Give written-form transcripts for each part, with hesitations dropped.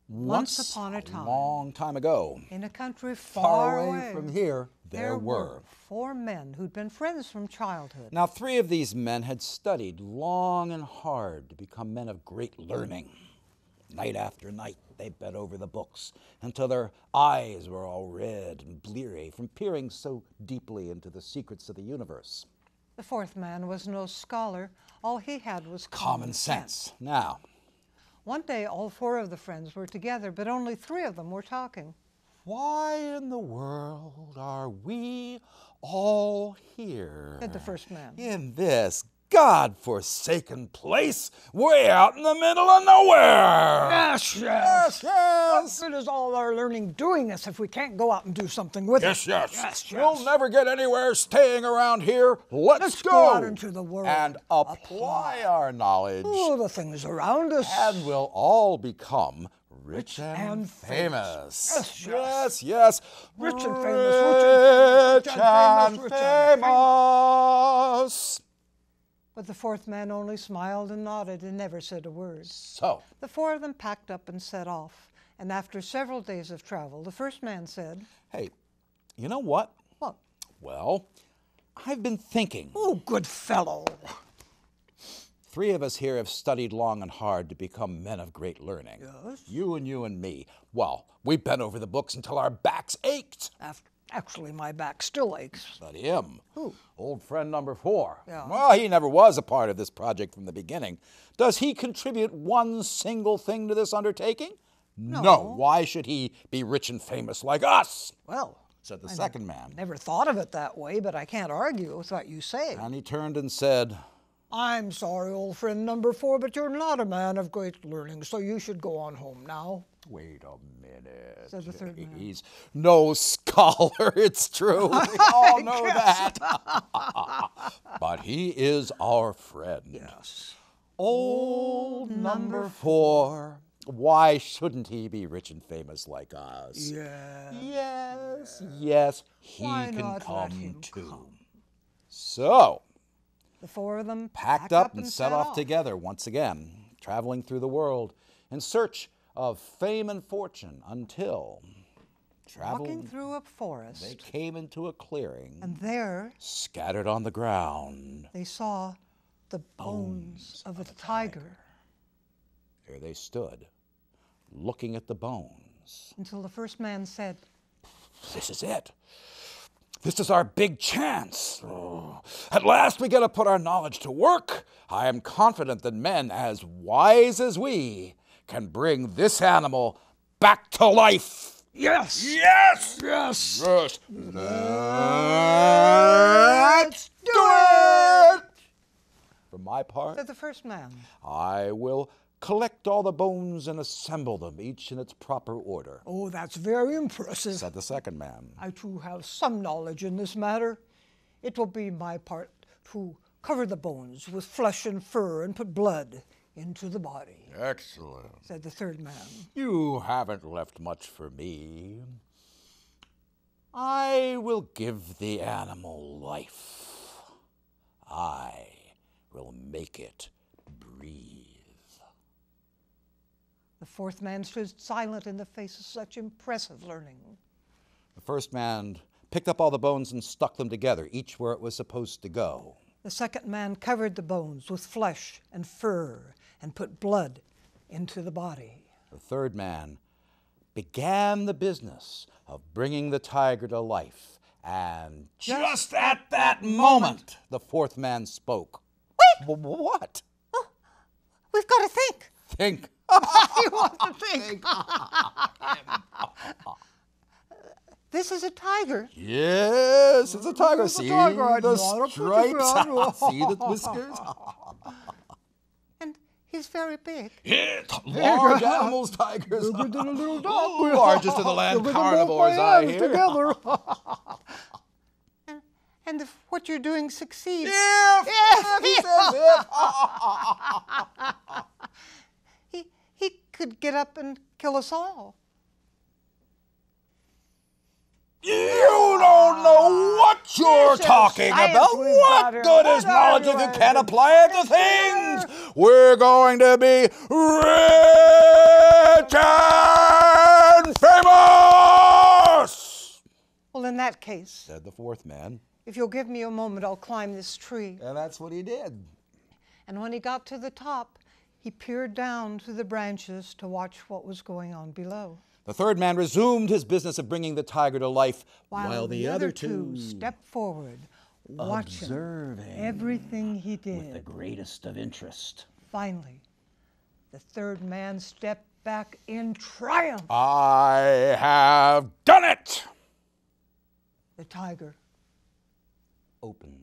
Once upon a time, long time ago, in a country far away from here, there were 4 men who'd been friends from childhood. Now 3 of these men had studied long and hard to become men of great learning. Night after night, they bent over the books until their eyes were all red and bleary from peering so deeply into the secrets of the universe. The 4th man was no scholar. All he had was Common sense. Now, one day, all 4 of the friends were together, but only 3 of them were talking. why in the world are we all here? Said the 1st man. In this God-forsaken place, way out in the middle of nowhere. Yes. Yes. What good is all our learning doing us if we can't go out and do something with it? Yes. We'll never get anywhere staying around here. Let's go out into the world and apply our knowledge. Oh, the things around us. And we'll all become rich and famous. Yes. Rich and famous. Rich and famous. But the 4th man only smiled and nodded and never said a word. So the 4 of them packed up and set off. And after several days of travel, the 1st man said, hey, you know what? What? Well, I've been thinking. Oh, good fellow. 3 of us here have studied long and hard to become men of great learning. Yes. You and me. Well, we bent over the books until our backs ached. Actually, my back still aches. But him, Who? old friend number 4. Yeah. Well, he never was a part of this project from the beginning. Does he contribute one single thing to this undertaking? No. Why should he be rich and famous like us? Well, said the 2nd man. Never thought of it that way, but I can't argue with what you say. And he turned and said, I'm sorry, old friend number 4, but you're not a man of great learning, so you should go on home now. Wait a minute. Said the 3rd man. He's no scholar, it's true. We all know that. But he is our friend. Yes. Old number 4. Why shouldn't he be rich and famous like us? Yes. He Why can not let come him too. come? So, The 4 of them packed up and set off together once again, traveling through the world in search of fame and fortune until, walking through a forest, they came into a clearing, and there, scattered on the ground, they saw the bones of a tiger. There they stood, looking at the bones. Until the 1st man said, This is it. This is our big chance. At last we get to put our knowledge to work. I am confident that men as wise as we can bring this animal back to life. Yes! Let's do it! For my part, Said the 1st man. I will collect all the bones and assemble them, each in its proper order. Oh, that's very impressive. Said the 2nd man. I too have some knowledge in this matter. It will be my part to cover the bones with flesh and fur and put blood into the body. Excellent. Said the 3rd man. You haven't left much for me. I will give the animal life. I will make it breathe. The 4th man stood silent in the face of such impressive learning. The 1st man picked up all the bones and stuck them together, each where it was supposed to go. The 2nd man covered the bones with flesh and fur and put blood into the body. The 3rd man began the business of bringing the tiger to life, and just at that moment, the 4th man spoke. Wait! What? Oh, we've got to think. Think. You want to think. This is a tiger. Yes, it's a tiger. It's a See tiger. the stripes? See the whiskers? And he's very big. Large animals, tigers. Bigger than a little dog. Largest of the land Bigger than carnivores, both my I hands hear. together. And if what you're doing succeeds, he could get up and kill us all. You don't know what you're talking about. What good is knowledge if you can't apply it to things? We're going to be rich that case, said the fourth man. if you'll give me a moment, I'll climb this tree. And that's what he did. And when he got to the top, he peered down through the branches to watch what was going on below. The third man resumed his business of bringing the tiger to life, While the other two stepped forward, watching observing everything he did. with the greatest of interest. Finally, the third man stepped back in triumph. I have done it! The tiger Opened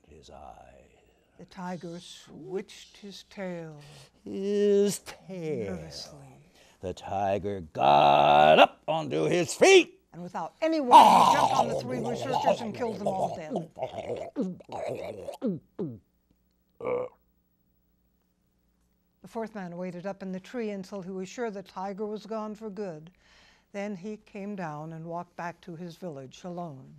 his eyes. The tiger switched his tail His tail. nervously. The tiger got up onto his feet. And without any warning, he jumped on the three researchers and killed them all dead. The fourth man waited up in the tree until he was sure the tiger was gone for good. Then he came down and walked back to his village alone.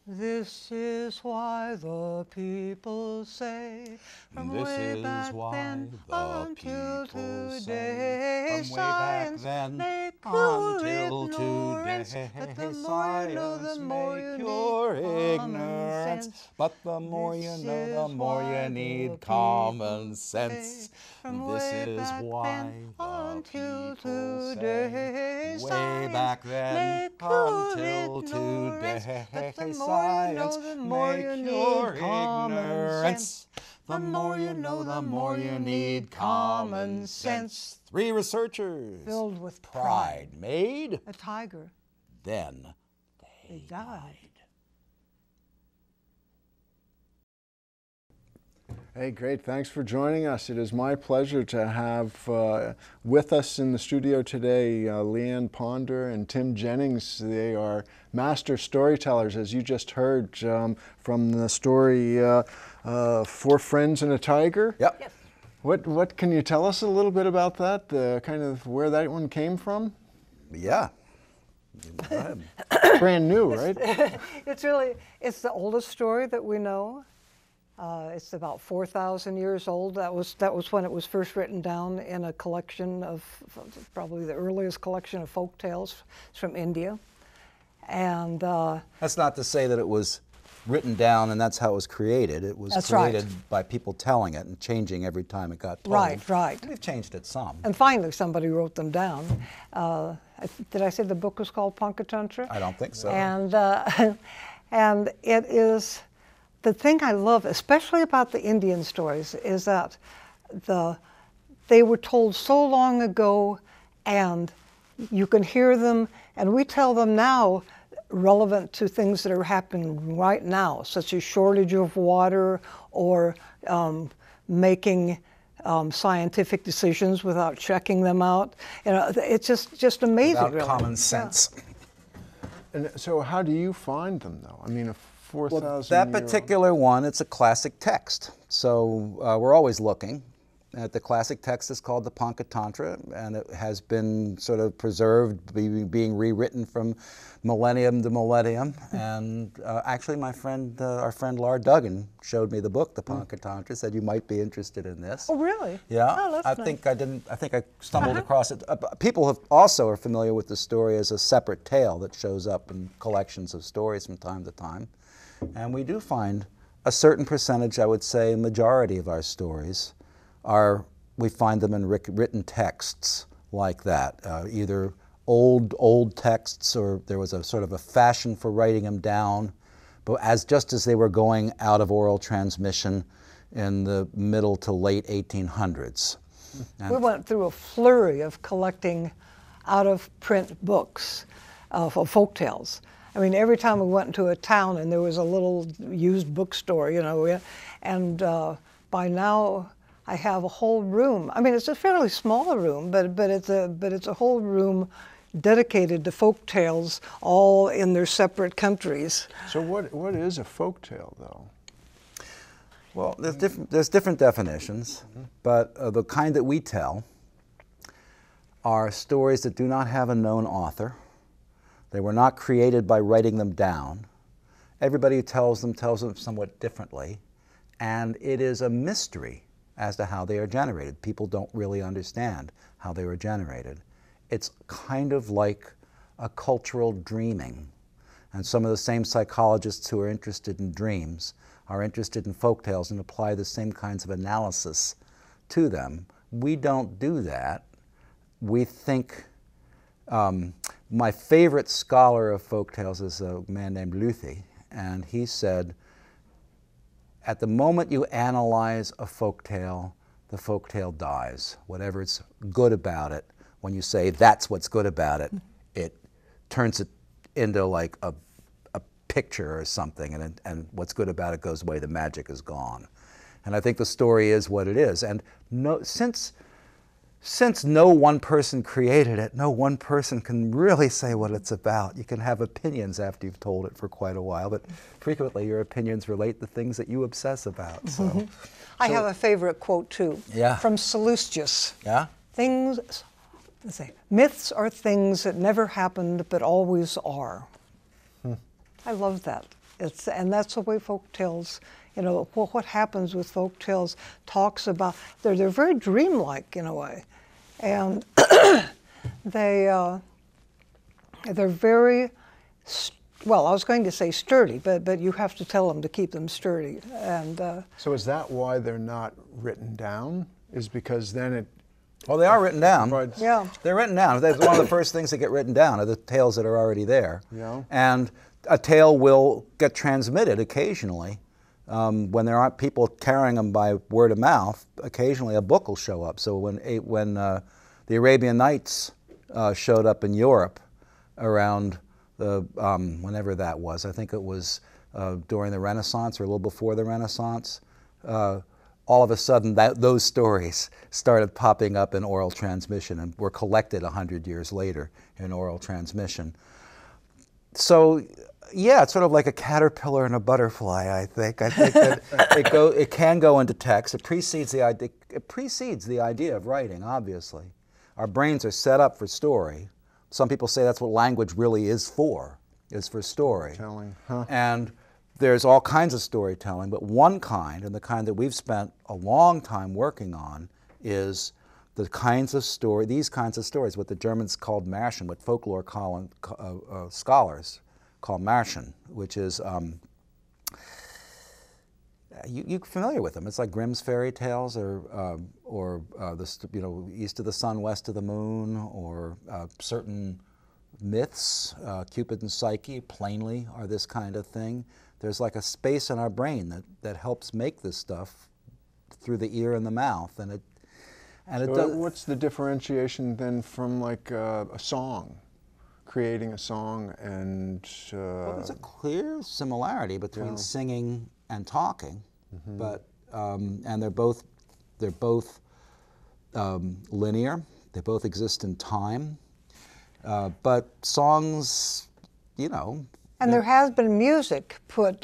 This is why the people say, from This way is back why then the until people say, today, from way back science then may cure until ignorance, today, but the more you know, the science more may you cure need common ignorance. sense. But the more you This know, the is more why you the need people common say, sense. from This way is back why then the until people today, say, way science back may then cure until ignorance, today, but the more you know, science the more may you cure need common ignorance. sense. The more you know, the more you need common sense. Three researchers, Filled with pride, made, a tiger, then they died. Hey, great. Thanks for joining us. It is my pleasure to have with us in the studio today Leanne Ponder and Tim Jennings. They are master storytellers, as you just heard from the story Four Friends and a Tiger. Yep. Yes. What can you tell us a little bit about that, kind of where that one came from? Yeah. Go ahead. Brand new, right? It's the oldest story that we know. It's about 4,000 years old. That was when it was first written down in a collection of, probably the earliest collection of folk tales from India. And That's not to say that it was written down and that's how it was created. It was That's created right. by people telling it and changing every time it got told. Right. We've changed it some. And finally, somebody wrote them down. Did I say the book was called Panchatantra? I don't think so. And and it is the thing I love, especially about the Indian stories, is that they were told so long ago, and you can hear them, and we tell them now, relevant to things that are happening right now, such as shortage of water or making scientific decisions without checking them out. You know, it's just amazing. Without really. common sense. And so how do you find them, though? I mean, a 4,000 Well, that particular one, it's a classic text. So we're always looking. The classic text is called the Panchatantra, and it has been sort of preserved, being rewritten from millennium to millennium. And actually, my friend, our friend Lar Duggan, showed me the book, the Panchatantra, said you might be interested in this. Oh, really? Yeah, Oh, that's I nice. think I stumbled across it. People have also are familiar with the story as a separate tale that shows up in collections of stories from time to time. And we do find a certain percentage, I would say, a majority of our stories we find them in written texts like that, either old texts, or there was a sort of a fashion for writing them down, but just as they were going out of oral transmission in the middle to late 1800s. And We went through a flurry of collecting out-of-print books of folk tales. I mean, every time we went into a town and there was a little used bookstore, you know, and by now I have a whole room. I mean, it's a fairly small room, but it's a whole room dedicated to folk tales, all in their separate countries. So what is a folk tale, though? Well, there's different definitions, but the kind that we tell are stories that do not have a known author. They were not created by writing them down. Everybody who tells them somewhat differently, and it is a mystery as to how they are generated. People don't really understand how they were generated. It's kind of like a cultural dreaming. And some of the same psychologists who are interested in dreams are interested in folk tales and apply the same kinds of analysis to them. We don't do that. We think, my favorite scholar of folk tales is a man named Luthi, and he said, at the moment you analyze a folk tale, the folk tale dies. Whatever's good about it, when you say that's what's good about it, it turns it into like a picture or something, and what's good about it goes away, the magic is gone. And I think the story is what it is. And since no one person created it, no one person can really say what it's about. You can have opinions after you've told it for quite a while, but frequently your opinions relate to things that you obsess about. So, I have a favorite quote too, yeah. from Sallustius. Yeah? Myths are things that never happened but always are. I love that. And that's the way folk tales, you know, what happens with folk tales talks about, they're very dreamlike in a way. And they're very, well, I was going to say sturdy, but you have to tell them to keep them sturdy. And so is that why they're not written down? Is because then it... Well, they are written down. Yeah. They're written down. That's one of the first things that get written down are the tales that are already there. Yeah. And a tale will get transmitted occasionally. When there aren't people carrying them by word of mouth, occasionally a book will show up. So when the Arabian Nights showed up in Europe around the, whenever that was, I think it was during the Renaissance or a little before the Renaissance, all of a sudden those stories started popping up in oral transmission and were collected 100 years later in oral transmission. So, yeah, it's sort of like a caterpillar and a butterfly, I think. I think that it can go into text. It precedes the idea of writing, obviously. Our brains are set up for story. Some people say that's what language really is for story. Telling, huh? And there's all kinds of storytelling, but one kind, and the kind that we've spent a long time working on, is these kinds of stories, what the Germans called Märchen, what folklore scholars call Märchen, which is, you're familiar with them. It's like Grimm's fairy tales, or East of the Sun, West of the Moon, or certain myths. Cupid and Psyche, plainly, are this kind of thing. There's like a space in our brain that helps make this stuff through the ear and the mouth, and it does. What's the differentiation then from like a song, creating a song and? Well, there's a clear similarity between singing and talking, but and they're both linear. They both exist in time, but songs, you know. And there has been music put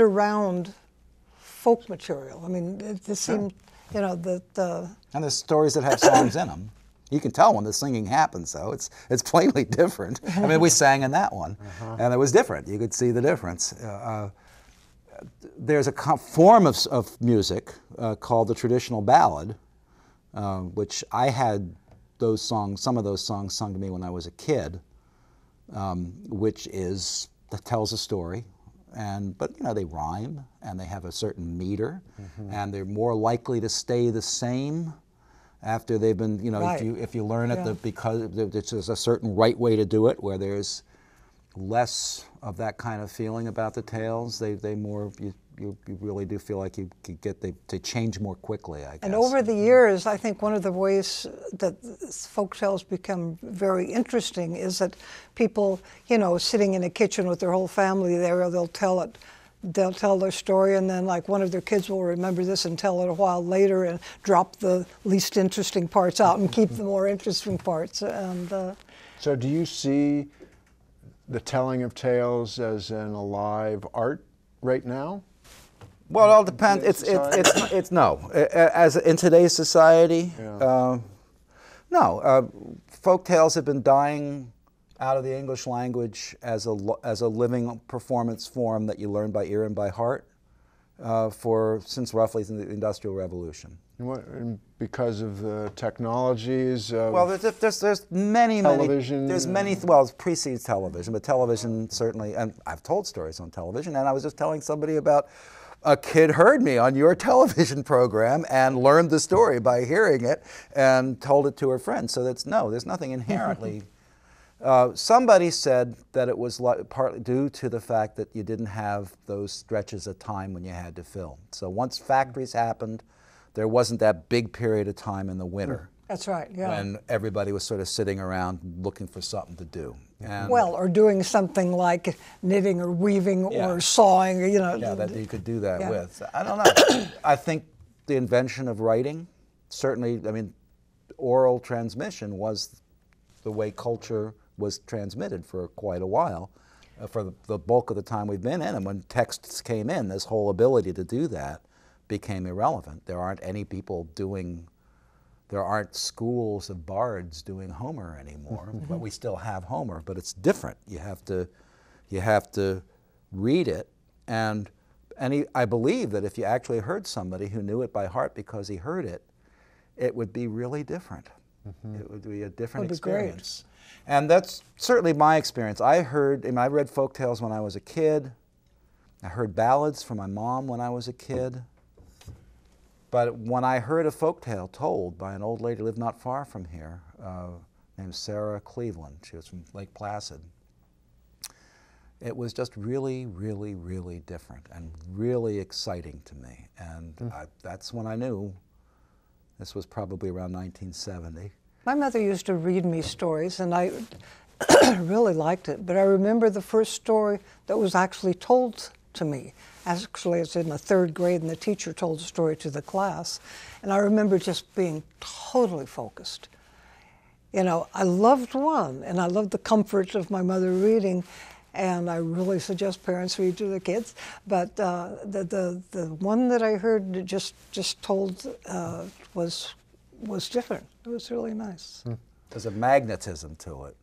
around folk material. I mean, it seems, you know, that... And there's stories that have songs in them. You can tell when the singing happens, though. It's plainly different. I mean, we sang in that one, and it was different. You could see the difference. There's a form of music called the traditional ballad, which I had some of those songs sung to me when I was a kid. Which tells a story, but you know, they rhyme and they have a certain meter, and they're more likely to stay the same after they've been, you know, right. if you learn it because there's a certain right way to do it, where there's less of that kind of feeling about the tales. You really do feel like they change more quickly, I guess. And over the years, I think one of the ways that folk tales become very interesting is that people, you know, sitting in a kitchen with their whole family there, they'll tell their story, and then like one of their kids will remember this and tell it a while later and drop the least interesting parts out and keep the more interesting parts. And so do you see the telling of tales as an alive art right now? Well, it all depends. It's no. As in today's society, no. Folk tales have been dying out of the English language as a living performance form that you learn by ear and by heart. since roughly the Industrial Revolution. And because of the technologies Well, there's many, television. Well, it precedes television, but television certainly, and I've told stories on television, and I was just telling somebody about a kid heard me on your television program and learned the story by hearing it and told it to her friend. So there's nothing inherently. Somebody said that it was partly due to the fact that you didn't have those stretches of time when you had to film. So once factories happened, there wasn't that big period of time in the winter. That's right, yeah. When everybody was sort of sitting around looking for something to do. And well, or doing something like knitting or weaving or sawing, you know. Yeah, that you could do that with. I don't know. I think the invention of writing, certainly, I mean, oral transmission was the way culture was transmitted for quite a while, for the bulk of the time we've been in. And when texts came in, this whole ability to do that became irrelevant. There aren't any people there aren't schools of bards doing Homer anymore, but we still have Homer, but it's different. You have to read it, and I believe that if you actually heard somebody who knew it by heart because he heard it, it would be really different. It would be a different experience. And that's certainly my experience. I read folk tales when I was a kid. I heard ballads from my mom when I was a kid. But when I heard a folk tale told by an old lady who lived not far from here, named Sarah Cleveland, she was from Lake Placid, it was just really, really, really different and really exciting to me. And that's when I knew this was probably around 1970. My mother used to read me stories, and I really liked it. But I remember the first story that was actually told to me. Actually, it's in the 3rd grade, and the teacher told the story to the class. And I remember just being totally focused. You know, I loved one, and I loved the comfort of my mother reading, and I really suggest parents read to their kids. But the one that I heard just told was different. It was really nice. There's a magnetism to it.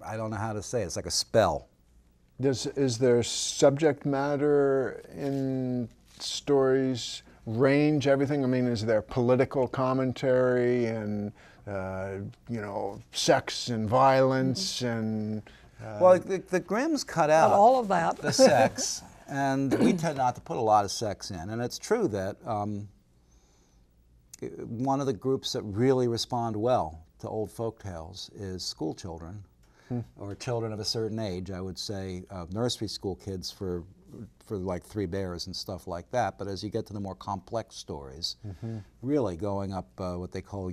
I don't know how to say it. It's like a spell. Is there subject matter in stories, range, everything? I mean, is there political commentary and, sex and violence and... Well, the Grimms cut out all of that. The sex, and we tend not to put a lot of sex in. And it's true that one of the groups that really respond well to old folk tales is school children, or children of a certain age. I would say nursery school kids for like Three Bears and stuff like that. But as you get to the more complex stories, really going up what they call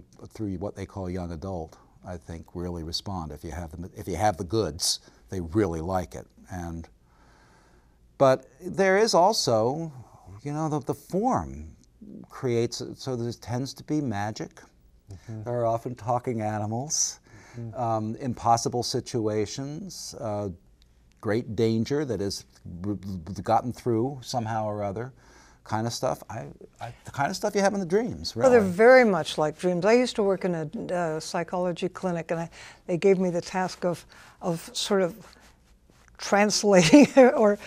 young adult, I think really respond. If you have the goods, they really like it. But there is also, the form creates, so there tends to be magic. There are often talking animals, impossible situations, great danger that is gotten through somehow or other, kind of stuff. The kind of stuff you have in the dreams, really. Well, they're very much like dreams. I used to work in a psychology clinic, and they gave me the task of sort of translating or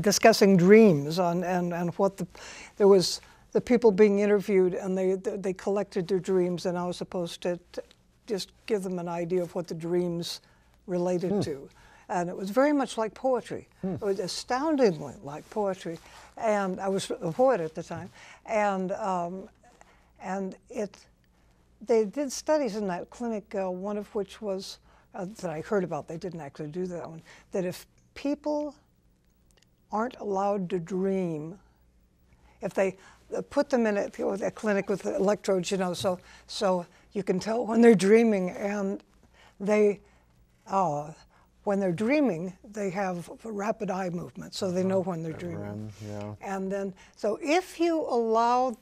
discussing dreams and what there was the people being interviewed, and they collected their dreams, and I was supposed to just give them an idea of what the dreams related to. And it was very much like poetry. It was astoundingly like poetry. And I was a poet at the time. And they did studies in that clinic, one of which was, that I heard about, they didn't actually do that one, that if people aren't allowed to dream, if they put them in a clinic with electrodes, so you can tell when they're dreaming, and when they're dreaming, they have rapid eye movement, so they know when they're dreaming. And then, so if you allow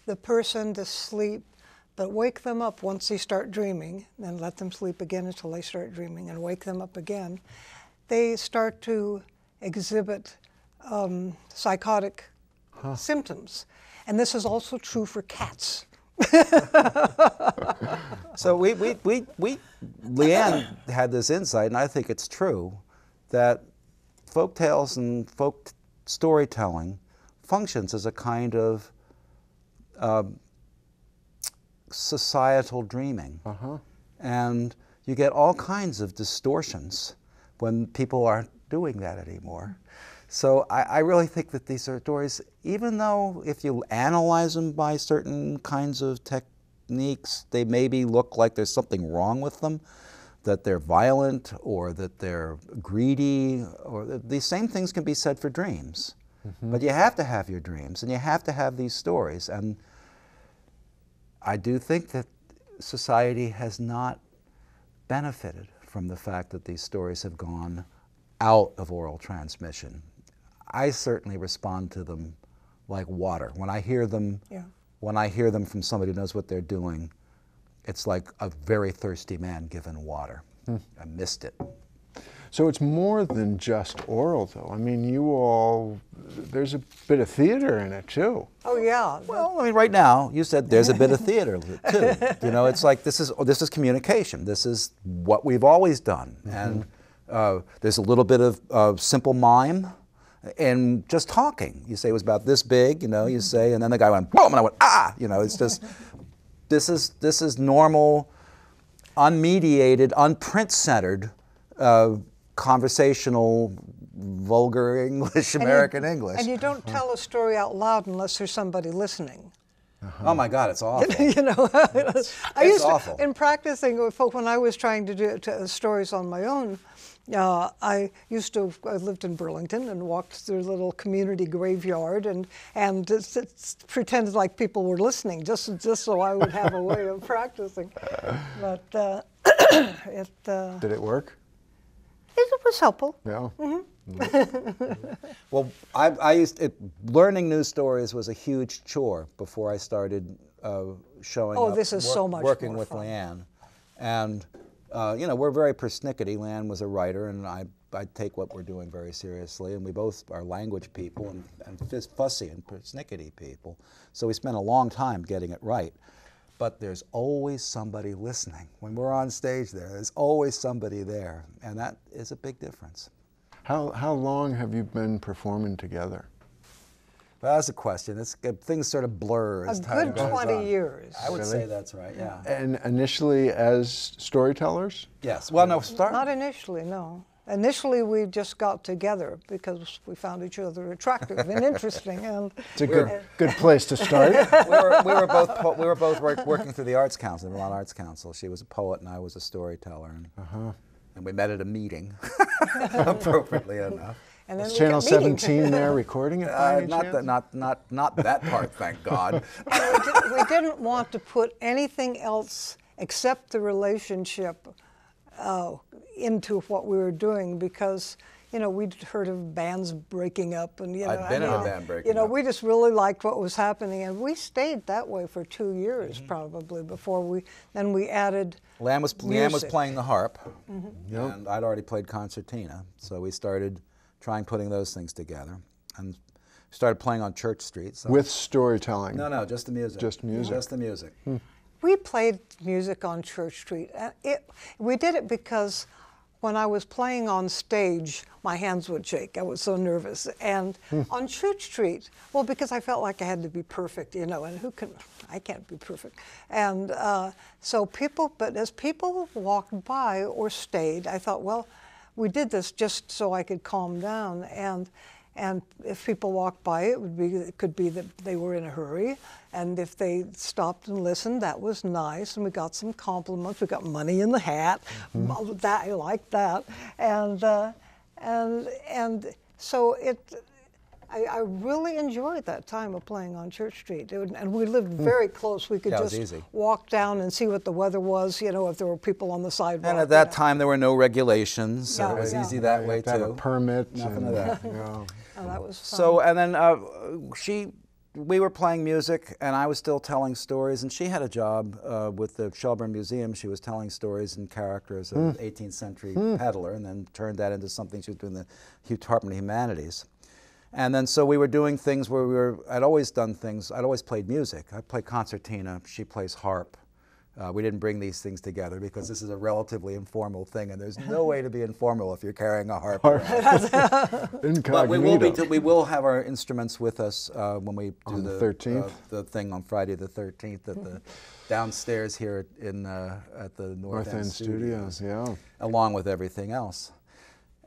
the person to sleep, but wake them up once they start dreaming, then let them sleep again until they start dreaming, and wake them up again, they start to exhibit psychotic symptoms. And this is also true for cats. So Leanne had this insight, and I think it's true, that folk tales and folk storytelling functions as a kind of societal dreaming. And you get all kinds of distortions when people aren't doing that anymore. So I really think that these are stories, even though if you analyze them by certain kinds of techniques, they maybe look like there's something wrong with them, that they're violent or that they're greedy, or these same things can be said for dreams. But you have to have your dreams, and you have to have these stories. And I do think that society has not benefited from the fact that these stories have gone out of oral transmission. I certainly respond to them like water. When I hear them, when I hear them from somebody who knows what they're doing, it's like a very thirsty man given water. I missed it. So it's more than just oral, though. I mean, you all, there's a bit of theater in it, too. Oh, yeah. Well, I mean, right now, you said there's a bit of theater, too. You know, it's like this is communication. This is what we've always done. And there's a little bit of simple mime and just talking. You say it was about this big, you know, you say, and then the guy went, boom, and I went, ah! You know, it's just, this is normal, unmediated, unprint-centered conversational, vulgar English, American English. And you don't tell a story out loud unless there's somebody listening. Oh my God, it's awful. You know, it's awful. In practicing, when I was trying to do stories on my own, I lived in Burlington and walked through a little community graveyard and pretended like people were listening, just so I would have a way of practicing. But Did it work? It was helpful. Yeah. Well, learning new stories was a huge chore before I started showing up. This is so much working more with fun. Leanne. And, you know, we're very persnickety. Leanne was a writer, and I take what we're doing very seriously. And we both are language people and fussy and persnickety people. So we spent a long time getting it right. But there's always somebody listening. When we're on stage there's always somebody there. And that is a big difference. How long have you been performing together? Well, that's a question. Things sort of blur as time goes on. A good 20 years. I would say that's right, yeah. And initially as storytellers? Yes. Well, no, Not initially, no. Initially, we just got together because we found each other attractive and interesting, and it's a good place to start. we were both working through the Arts Council, the Vermont Arts Council. She was a poet, and I was a storyteller, and we met at a meeting, appropriately enough. And then Is Channel 17 there recording it? Not that part, thank God. We didn't want to put anything else except the relationship into what we were doing because, you know, we'd heard of bands breaking up, and I'd been in a band breaking up. We just really liked what was happening, and we stayed that way for 2 years probably before we added. Leanne was playing the harp, Yep. and I'd already played concertina, so we started putting those things together, and started playing on Church Street. So. With storytelling? No, just the music. Just music. Just the music. We played music on Church Street. We did it because when I was playing on stage, my hands would shake. I was so nervous. And on Church Street, well, because I felt like I had to be perfect, you know, and I can't be perfect. And but as people walked by or stayed, I thought, well, we did this just so I could calm down. And if people walked by, it could be that they were in a hurry. And if they stopped and listened, that was nice. And we got some compliments. We got money in the hat. I liked that. And so I really enjoyed that time of playing on Church Street. And we lived very close. We could just walk down and see what the weather was, you know, if there were people on the sidewalk. And at that time, there were no regulations, so it was easy that way, too. Have a permit. Nothing of that. And that was fun. So, and then we were playing music, and I was still telling stories, and she had a job with the Shelburne Museum. She was telling stories and characters of 18th century peddler, and then turned that into something she was doing the Department of Humanities. And then so we were doing things where I'd always done things, I'd always played music. I played concertina, she plays harp. We didn't bring these things together because this is a relatively informal thing, and there's no way to be informal if you're carrying a harp around. But we will have our instruments with us when we do the 13th? The thing on Friday the 13th at the downstairs here at the North End Studios, along with everything else.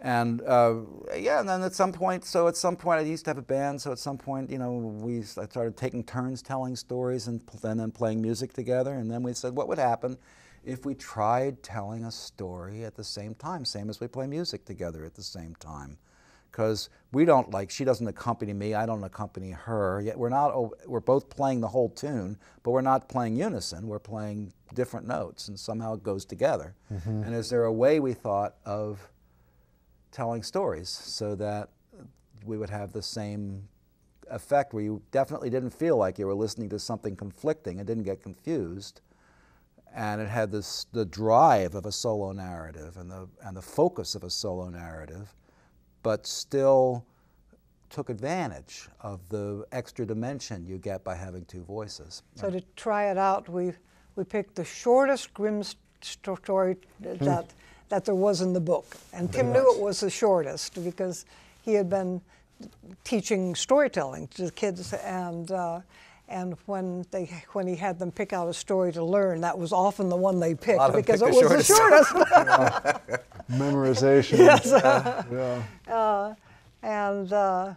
And yeah, and then at some point I used to have a band, so at some point, I started taking turns telling stories and then playing music together, and then we said, what would happen if we tried telling a story at the same time, same as we play music together at the same time? Because she doesn't accompany me, I don't accompany her, yet we're both playing the whole tune, but we're not playing unison, we're playing different notes, and somehow it goes together. And is there a way, we thought, of telling stories so that we would have the same effect, where you definitely didn't feel like you were listening to something conflicting and didn't get confused, and it had the drive of a solo narrative and the focus of a solo narrative, but still took advantage of the extra dimension you get by having two voices. So to try it out, we picked the shortest Grimm story that there was in the book. And Tim knew it was the shortest because he had been teaching storytelling to the kids, and when he had them pick out a story to learn, that was often the one they picked because it was the shortest. Memorization. Yes. Yeah.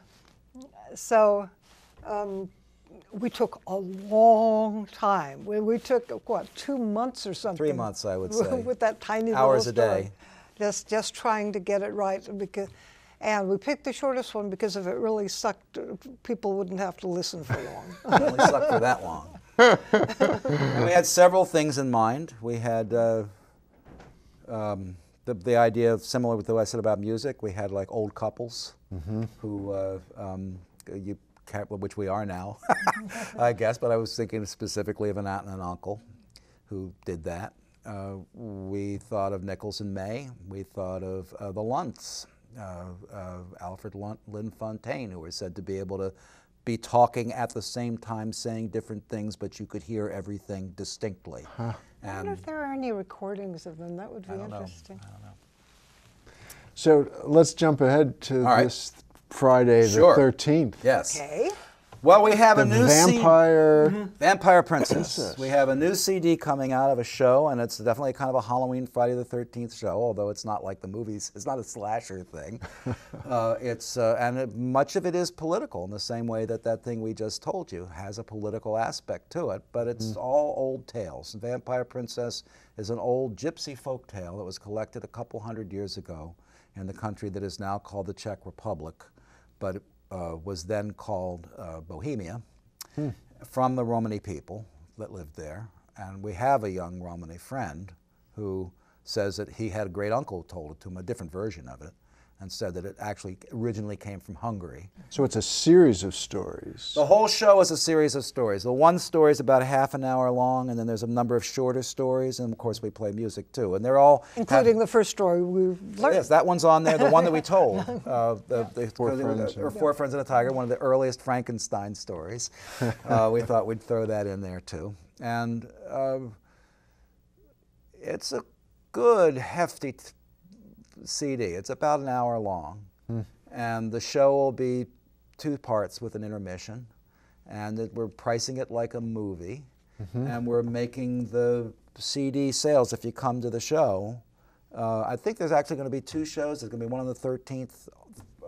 We took a long time. We took, 2 months or something? 3 months, I would say. With that tiny hours little story. a day. Just trying to get it right. And we picked the shortest one because if it really sucked, people wouldn't have to listen for long. It only sucked for that long. And we had several things in mind. We had the idea of, similar with what I said about music, we had like old couples who which we are now, I guess, but I was thinking specifically of an aunt and an uncle who did that. We thought of Nichols and May. We thought of the Luntz, Alfred Lynn Fontaine, who were said to be able to be talking at the same time, saying different things, but you could hear everything distinctly. I wonder if there are any recordings of them. That would be interesting. I don't know. So let's jump ahead to this Friday the 13th. Yes. Okay. Well, we have a new Vampire Princess. We have a new CD coming out of a show, and it's definitely kind of a Halloween Friday the 13th show, although it's not like the movies. It's not a slasher thing. Much of it is political in the same way that thing we just told you has a political aspect to it, but it's all old tales. Vampire Princess is an old gypsy folk tale that was collected a couple hundred years ago in the country that is now called the Czech Republic, but was then called Bohemia, from the Romany people that lived there. And we have a young Romany friend who says that he had a great uncle who told it to him, a different version of it, and said that it actually originally came from Hungary. So it's a series of stories. The whole show is a series of stories. The one story is about half an hour long, and then there's a number of shorter stories, and of course we play music too. And they're all... Including the first story we learned. Yes, that one's on there, the one that we told. Four Friends and a Tiger, one of the earliest Frankenstein stories. We thought we'd throw that in there too. And it's a good, hefty CD. It's about an hour long, and the show will be 2 parts with an intermission, and we're pricing it like a movie, and we're making the CD sales if you come to the show. I think there's actually going to be 2 shows. There's going to be one on the 13th,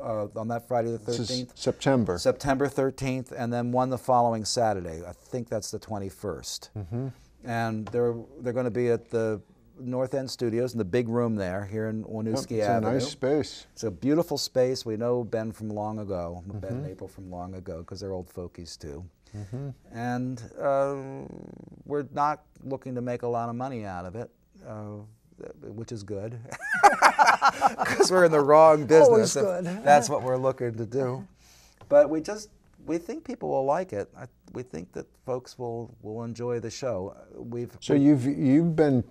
on that Friday the 13th. This is September. September 13th, and then one the following Saturday. I think that's the 21st. And they're going to be at the North End Studios in the big room there here in Winooski Avenue. It's a nice space. It's a beautiful space. We know Ben from long ago, Ben and April from long ago, because they're old folkies too. And we're not looking to make a lot of money out of it, which is good, because we're in the wrong business. Always good. That's what we're looking to do. But we think people will like it. We think that folks will enjoy the show. You've been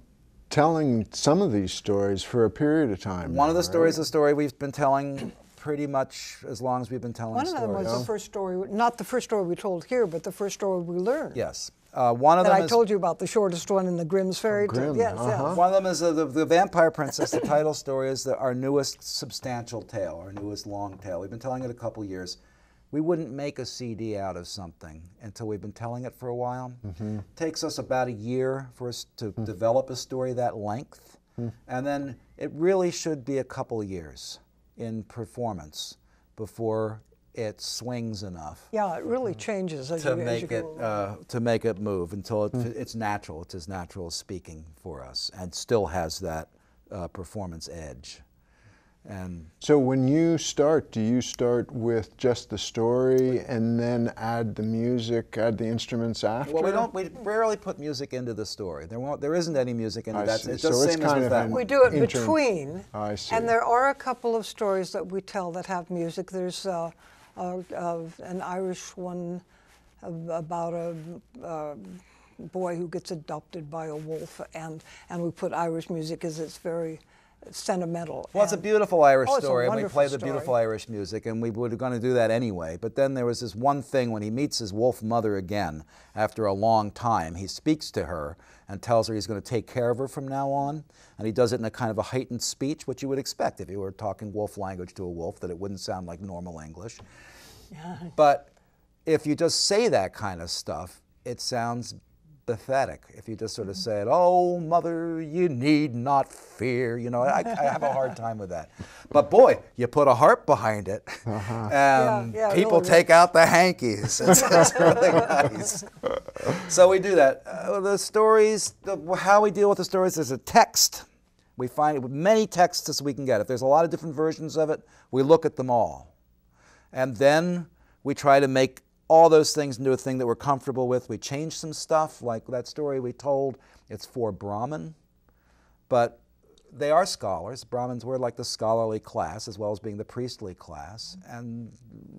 telling some of these stories for a period of time. One of the stories is a story we've been telling pretty much as long as we've been telling stories. One of them was the first story, not the first story we told here, but the first story we learned. Yes. One of that them I is told you about, the shortest one in the Grimm's fairy tale. Grimm, Yes, uh-huh. one of them is the Vampire Princess. The title story is our newest substantial tale, our newest long tale. We've been telling it a couple years. We wouldn't make a CD out of something until we've been telling it for a while. Mm-hmm. It takes us about a year for us to develop a story that length. And then it really should be a couple of years in performance before it swings enough Yeah, it really changes as to you make go it along. to make it move until it's natural. It's as natural as speaking for us, and still has that performance edge. And So when you start, do you start with just the story and then add the music, add the instruments after? well, we rarely put music into the story. There isn't any music into I that. see. It's So just it's same as kind with of that an- one. We do it Inter- between, I see. and there are a couple of stories that we tell that have music. There's an Irish one about a boy who gets adopted by a wolf, and we put Irish music because it's very sentimental. Well, it's a and- beautiful Irish Oh, it's a story, and we wonderful play the story. beautiful Irish music, and we were going to do that anyway. But then there was this one thing when he meets his wolf mother again after a long time. He speaks to her and tells her he's going to take care of her from now on, and he does it in a kind of a heightened speech, which you would expect if you were talking wolf language to a wolf, that it wouldn't sound like normal English. But if you just say that kind of stuff, it sounds pathetic. If you just sort of say it, "Oh, mother, you need not fear," you know, I have a hard time with that. But boy, you put a heart behind it, and Yeah, people really. take out the hankies. It's really nice. So we do that. The stories, how we deal with the stories is a text. We find many texts as we can get. If there's a lot of different versions of it, we look at them all. And then we try to make all those things into a thing that we're comfortable with. We change some stuff, like that story we told. It's for Brahmin, but they are scholars. Brahmins were like the scholarly class as well as being the priestly class. And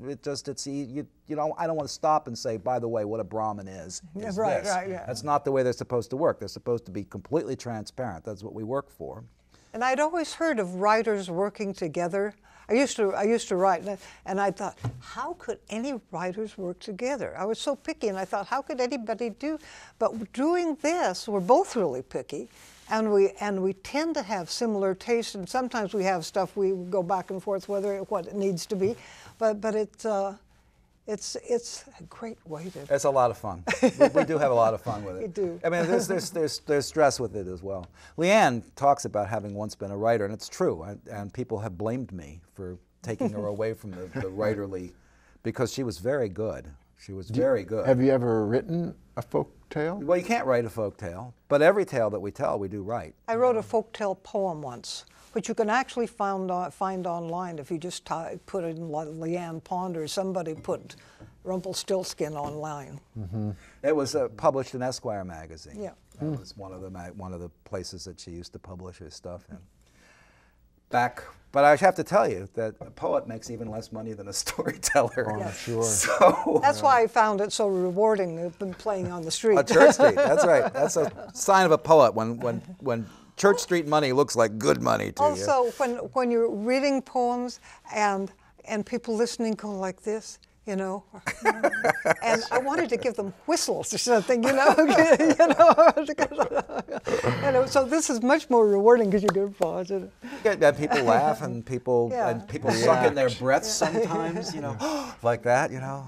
I don't want to stop and say, by the way, what a Brahmin is Right, this. right, yeah. That's not the way they're supposed to work. They're supposed to be completely transparent. That's what we work for. And I'd always heard of writers working together. I used to write, and I thought, how could any writers work together? I was so picky, and I thought, how could anybody do? But doing this, we're both really picky, and we tend to have similar tastes, and sometimes we have stuff we go back and forth what it needs to be, but it's a great way to. It's a lot of fun. We do have a lot of fun with it. We do. I mean, there's stress with it as well. Leanne talks about having once been a writer, and it's true. And people have blamed me for taking her away from the writerly, because she was very good. She was very good. Have you ever written a folk tale? Well, you can't write a folk tale, but every tale that we tell, we do write. I wrote a folktale poem once, which you can actually find online if you just put in Leanne Ponder. Somebody put Rumpelstiltskin online. Mm-hmm. It was published in Esquire magazine. Yeah. That was one of the places that she used to publish her stuff in. But I have to tell you that a poet makes even less money than a storyteller. Oh, Yes. sure. So That's why I found it so rewarding playing on the street. a Church Street, that's right. That's a sign of a poet when Church Street money looks like good money to you. Also, when you're reading poems and people listening go like this, you know, and I wanted to give them whistles or something, you know, so this is much more rewarding because you get pause. And people laugh and people Yeah. suck in their breaths sometimes, you know, like that, you know.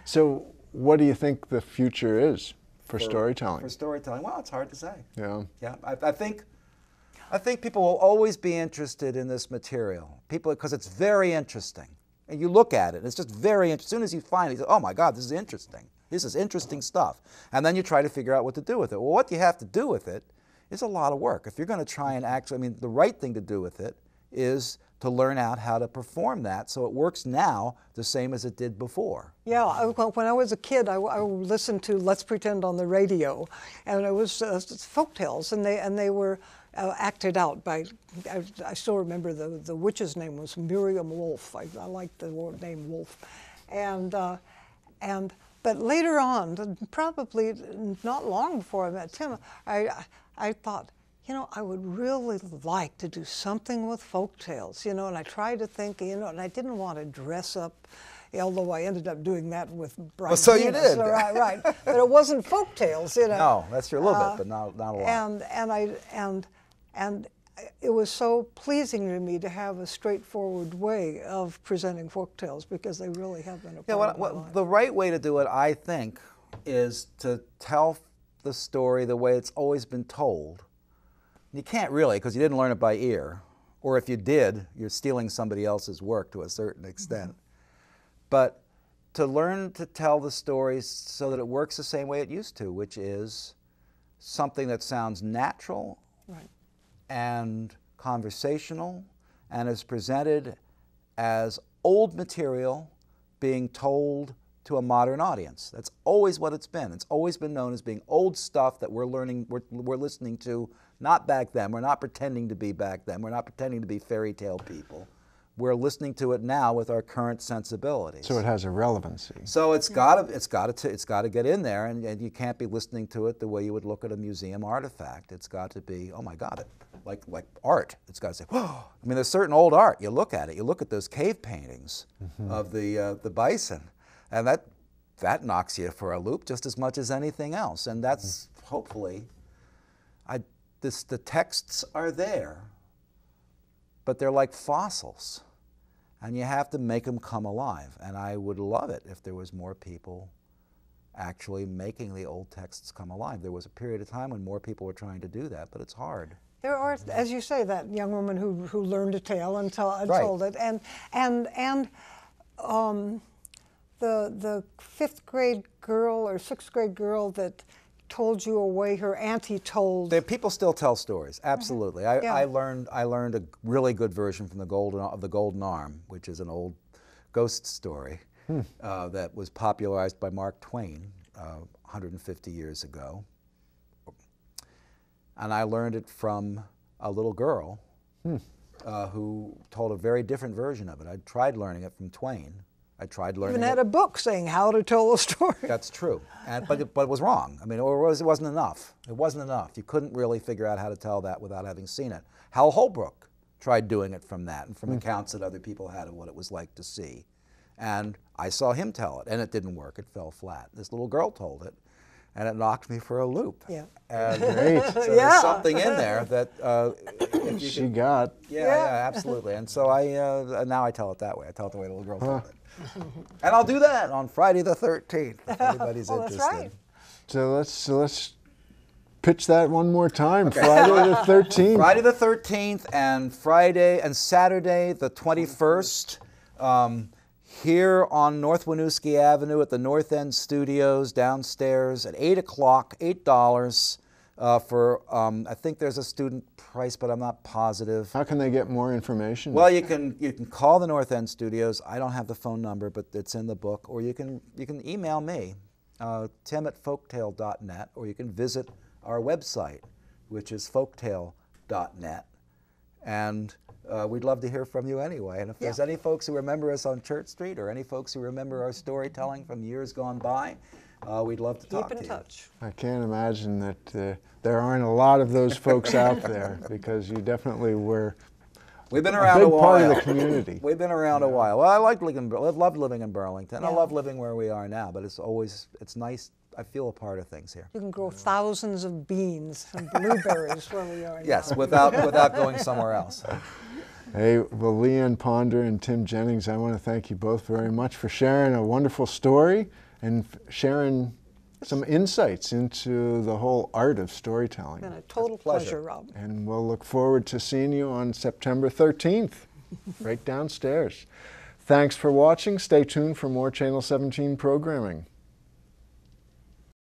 So what do you think the future is for storytelling? For storytelling, well, it's hard to say. Yeah. Yeah, I think people will always be interested in this material. People, because it's very interesting. And you look at it, and it's just very interesting. As soon as you find it, you say, oh my God, this is interesting. This is interesting stuff. And then you try to figure out what to do with it. Well, what you have to do with it is a lot of work. If you're going to try and actually, the right thing to do with it is to learn out how to perform that so it works now the same as it did before. Yeah, when I was a kid, I listened to Let's Pretend on the radio, and it was folktales, and they were acted out by. I still remember the witch's name was Miriam Wolf. I liked the name Wolf, but later on, probably not long before I met Tim, I thought, you know, I would really like to do something with folktales, you know, and I tried to think, you know, and I didn't want to dress up, although I ended up doing that with Brian. Well, so you Venus, did. Right. But it wasn't folk tales, you know. No, that's true, a little bit, but not a lot. And it was so pleasing to me to have a straightforward way of presenting folk tales, because they really have been a part of my life. The right way to do it, I think, is to tell the story the way it's always been told. You can't really, because you didn't learn it by ear. Or if you did, you're stealing somebody else's work to a certain extent. But to learn to tell the stories so that it works the same way it used to, which is something that sounds natural, right, and conversational, and is presented as old material being told to a modern audience. That's always what it's been. It's always been known as being old stuff that we're listening to, not back then. We're not pretending to be back then. We're not pretending to be fairy tale people. We're listening to it now with our current sensibilities. So it has a relevancy. So it's got to get in there, and you can't be listening to it the way you would look at a museum artifact. It's got to be, oh my God, like art. It's got to say, whoa. I mean, there's certain old art. You look at it. You look at those cave paintings of the bison, and that knocks you for a loop just as much as anything else. And that's hopefully, the texts are there, but they're like fossils, and you have to make them come alive. And I would love it if there was more people actually making the old texts come alive. There was a period of time when more people were trying to do that, but it's hard. There are, as you say, that young woman who learned a tale and told it, and the fifth grade girl or sixth grade girl that told you a way her auntie told. People still tell stories, absolutely. I learned a really good version from the Golden Arm, which is an old ghost story that was popularized by Mark Twain 150 years ago. And I learned it from a little girl who told a very different version of it. I tried learning it from Twain. I tried learning even had a book saying how to tell a story. That's true, but it was wrong. I mean, it wasn't enough. It wasn't enough. You couldn't really figure out how to tell that without having seen it. Hal Holbrook tried doing it from that and from accounts that other people had of what it was like to see. And I saw him tell it, and it didn't work. It fell flat. This little girl told it, and it knocked me for a loop. Yeah. And Great. so there's something in there that if you She got. Yeah, absolutely. And so now I tell it that way. I tell it the way the little girl told it. And I'll do that on Friday the 13th, if anybody's interested. That's right. So let's pitch that one more time. Okay. Friday the 13th. Friday the 13th and Friday and Saturday the 21st. Here on North Winooski Avenue at the North End Studios downstairs at 8 o'clock, $8 for, I think there's a student price, but I'm not positive. How can they get more information? Well, you can call the North End Studios. I don't have the phone number, but it's in the book. Or you can email me, tim@folktale.net, or you can visit our website, which is folktale.net. And we'd love to hear from you anyway. And if there's any folks who remember us on Church Street or any folks who remember our storytelling from years gone by, we'd love to talk to you. Keep in touch. I can't imagine that there aren't a lot of those folks out there, because you definitely were We've been around a big while. part of the community. We've been around a while. Well, I've loved living in Burlington. I love living where we are now, but it's nice. I feel a part of things here. You can grow thousands of beans and blueberries where we are now. Yes, without going somewhere else. Hey, well, Leanne Ponder and Tim Jennings, I want to thank you both very much for sharing a wonderful story and sharing some insights into the whole art of storytelling. It's been a total pleasure, Rob. And we'll look forward to seeing you on September 13th, right downstairs. Thanks for watching. Stay tuned for more Channel 17 programming.